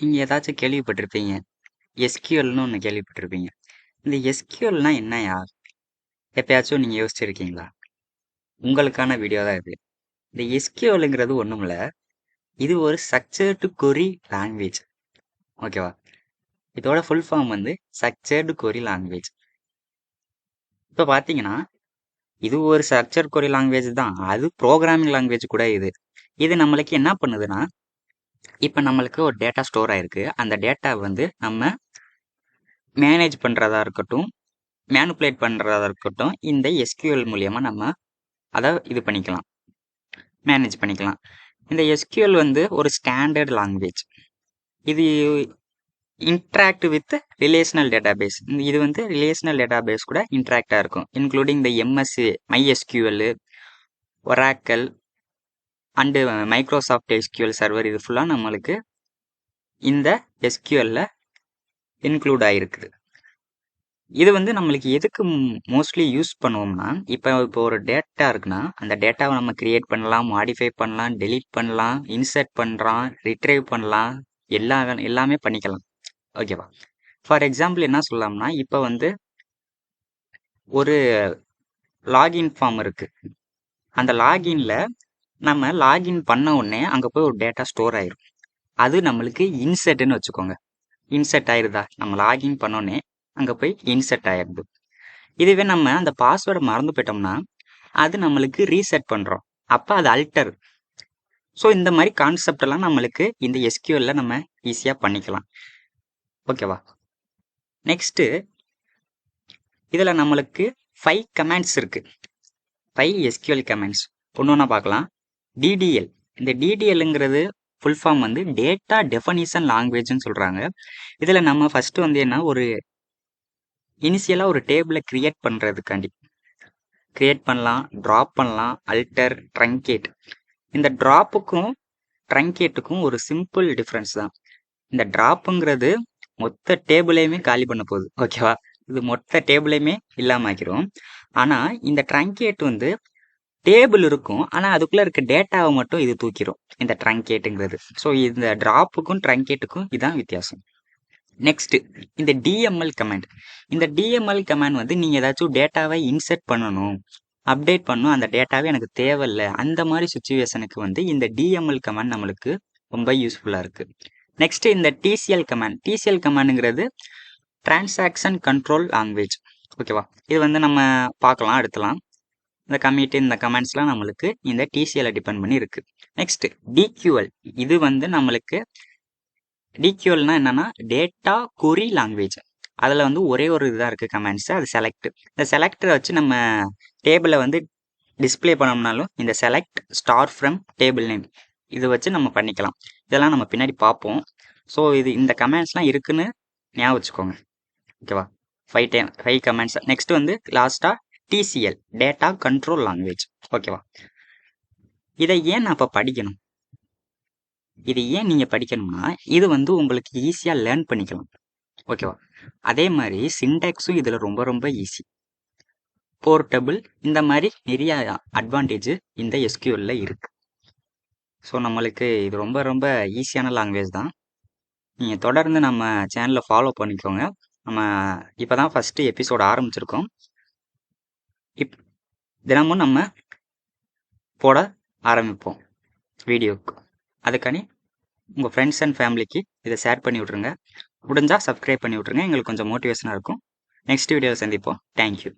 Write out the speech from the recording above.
நீங்க ஏதாச்சும் கேள்விப்பட்டிருப்பீங்க. எஸ்கியூஎல்னு ஒண்ணு கேள்விப்பட்டிருப்பீங்க. இந்த எஸ்கியூஎல்னா என்னய்யா? எப்பயாச்சும் நீங்க யோசிச்சிருக்கீங்களா? உங்களுக்கான வீடியோ தான் இது. இந்த எஸ்கியூஎல்ங்கிறது ஒண்ணுமில்ல. இது ஒரு ஸ்ட்ரக்சர்டு கொரி லாங்குவேஜ். ஓகேவா? இதோட ஃபுல் ஃபார்ம் வந்து ஸ்ட்ரக்சர்டு கொரி லாங்குவேஜ். இப்ப பாத்தீங்கன்னா, இது ஒரு ஸ்ட்ரக்சர் கொரி லாங்குவேஜ் தான். அது ப்ரோக்ராமிங் லாங்குவேஜ் கூட இது. இது நம்மளுக்கு என்ன பண்ணுதுன்னா, இப்ப நம்மளுக்கு ஒரு டேட்டா ஸ்டோர் ஆயிருக்கு. அந்த டேட்டா வந்து நம்ம மேனேஜ் பண்றதா இருக்கட்டும், மேனிபுலேட் பண்றதா இருக்கட்டும், இந்த எஸ்கியூஎல் மூலியமா நம்ம அத இது பண்ணிக்கலாம். மேனேஜ் பண்ணிக்கலாம். இந்த எஸ்கியூஎல் வந்து ஒரு ஸ்டாண்டர்ட் லாங்குவேஜ். இது இன்ட்ராக்ட் வித் ரிலேஷனல் டேட்டாபேஸ். இது வந்து ரிலேஷனல் டேட்டாபேஸ் கூட இன்ட்ராக்டா இருக்கும். இன்க்ளூடிங் இந்த MS, MySQL, Oracle and Microsoft SQL server இது ஃபுல்லா நம்மளுக்கு இந்த எஸ்கியூஎல்ல இன்க்ளூட் ஆயிருக்குது. இது வந்து நம்மளுக்கு எதுக்கு மோஸ்ட்லி யூஸ் பண்ணுவோம்னா, இப்போ ஒரு டேட்டா இருக்குன்னா, அந்த டேட்டாவை நம்ம கிரியேட் பண்ணலாம், மாடிஃபை பண்ணலாம், டெலீட் பண்ணலாம், இன்சர்ட் பண்ணலாம், ரிட்ரைவ் பண்ணலாம், எல்லாமே பண்ணிக்கலாம். ஓகேவா? ஃபார் எக்ஸாம்பிள் என்ன சொல்லலாம்னா, இப்போ வந்து ஒரு லாகின் ஃபார்ம் இருக்கு. அந்த லாகின்ல நம்ம லாகின் பண்ண உடனே அங்க போய் ஒரு டேட்டா ஸ்டோர் ஆயிரும். அது நம்மளுக்கு இன்சர்ட்னு வச்சுக்கோங்க. இன்சர்ட் ஆயிருதா? நம்ம லாகின் பண்ணோடனே அங்க போய் இன்சர்ட் ஆயிருது. இதுவே நம்ம அந்த பாஸ்வேர்டை மறந்து போயிட்டோம்னா, அது நம்மளுக்கு ரீசெட் பண்றோம். அப்ப அது அல்டர். ஸோ இந்த மாதிரி கான்செப்ட் எல்லாம் நம்மளுக்கு இந்த எஸ்கியூஎல்ல நம்ம ஈஸியா பண்ணிக்கலாம். ஓகேவா? நெக்ஸ்ட் இதுல நம்மளுக்கு 5 கமாண்ட்ஸ் இருக்கு. 5 எஸ்கியூஎல் கமாண்ட்ஸ். ஒன்னொன்னா பார்க்கலாம். DDL. இந்த DDLங்கிறது ஃபுல் ஃபார்ம் வந்து டேட்டா டெஃபனிஷன் லாங்குவேஜ்னு சொல்றாங்க. இதுல நம்ம ஃபர்ஸ்ட் வந்து என்ன ஒரு இனிஷியலா ஒரு டேபிளை கிரியேட் பண்றதுக்காண்டி கிரியேட் பண்ணலாம், டிராப் பண்ணலாம், அல்டர், ட்ரங்கேட். இந்த டிராப்புக்கும் ட்ரங்கேட்டுக்கும் ஒரு சிம்பிள் டிஃப்ரென்ஸ் தான். இந்த டிராப்புங்கிறது மொத்த டேபிளையுமே காலி பண்ண போகுது. ஓகேவா? இது மொத்த டேபிளையுமே இல்லாம ஆக்கிரும். ஆனா இந்த ட்ரங்கேட் வந்து டேபிள் இருக்கும். ஆனா அதுக்குள்ள இருக்க டேட்டாவை மட்டும் இது தூக்கிரும். இந்த ட்ரங்கேட்டுங்கிறது. ஸோ இந்த டிராப்புக்கும் ட்ரங்கேட்டுக்கும் இதான் வித்தியாசம். நெக்ஸ்ட் இந்த டிஎம்எல் கமாண்ட். இந்த டிஎம்எல் கமாண்ட் வந்து நீங்க ஏதாச்சும் டேட்டாவை இன்சர்ட் பண்ணணும், அப்டேட் பண்ணணும், அந்த டேட்டாவே எனக்கு தேவையில்லை, அந்த மாதிரி சுச்சுவேஷனுக்கு வந்து இந்த டிஎம்எல் கமாண்ட் நம்மளுக்கு ரொம்ப யூஸ்ஃபுல்லா இருக்கு. நெக்ஸ்ட் இந்த டிசிஎல் கமாண்ட். டிசிஎல் கமாண்டுங்கிறது டிரான்சாக்ஷன் கண்ட்ரோல் லாங்குவேஜ். ஓகேவா? இது வந்து நம்ம பார்க்கலாம் அடுத்தலாம். இந்த கமிட் இந்த கமாண்ட்ஸ்லாம் நம்மளுக்கு இந்த டிசிஎல் டிபெண்ட் பண்ணி இருக்கு. Next DQL. இது வந்து நம்மளுக்கு டிக்யூஎல்னா என்னன்னா டேட்டா கொரி லாங்குவேஜ். அதில் வந்து ஒரே ஒரு இதுதான் இருக்குது கமாண்ட்ஸ், அது செலக்ட். இந்த செலக்டரை வச்சு நம்ம டேபிளை வந்து டிஸ்பிளே பண்ணோம்னாலும் இந்த select star from table name இதை வச்சு நம்ம பண்ணிக்கலாம். இதெல்லாம் நம்ம பின்னாடி பார்ப்போம். ஸோ இந்த கமாண்ட்ஸ்லாம் இருக்குன்னு ஞாபகம் வச்சுக்கோங்க. ஓகேவா? 5 கமாண்ட்ஸ். நெக்ஸ்ட் வந்து லாஸ்ட்டாக டிசிஎல் டேட்டா கண்ட்ரோல் லாங்குவேஜ். ஓகேவா? இதை ஏன் நான் இப்போ படிக்கணும்? இது ஏன் நீங்கள் படிக்கணும்னா, இது வந்து உங்களுக்கு ஈஸியாக லேர்ன் பண்ணிக்கலாம். ஓகேவா? அதே மாதிரி சின்டாக்ஸும் இதில் ரொம்ப ரொம்ப ஈஸி. போர்ட்டபிள், இந்த மாதிரி நிறைய அட்வான்டேஜ் இந்த எஸ்கியூஎல்ல இருக்கு. ஸோ நம்மளுக்கு இது ரொம்ப ரொம்ப ஈஸியான லாங்குவேஜ் தான். நீங்கள் தொடர்ந்து நம்ம சேனலை ஃபாலோ பண்ணிக்கோங்க. நம்ம இப்போ தான் ஃபஸ்ட்டு எபிசோட் ஆரம்பிச்சிருக்கோம். தினமும் நம்ம போட ஆரம்பிப்போம் வீடியோக்கு. அதுக்காண்டி உங்கள் ஃப்ரெண்ட்ஸ் அண்ட் ஃபேமிலிக்கு இதை ஷேர் பண்ணி விட்ருங்க. முடிஞ்சால் சப்ஸ்கிரைப் பண்ணி விட்ருங்க. எங்களுக்கு கொஞ்சம் மோட்டிவேஷனாக இருக்கும். நெக்ஸ்ட் வீடியோவில் சந்திப்போம். தேங்க்யூ.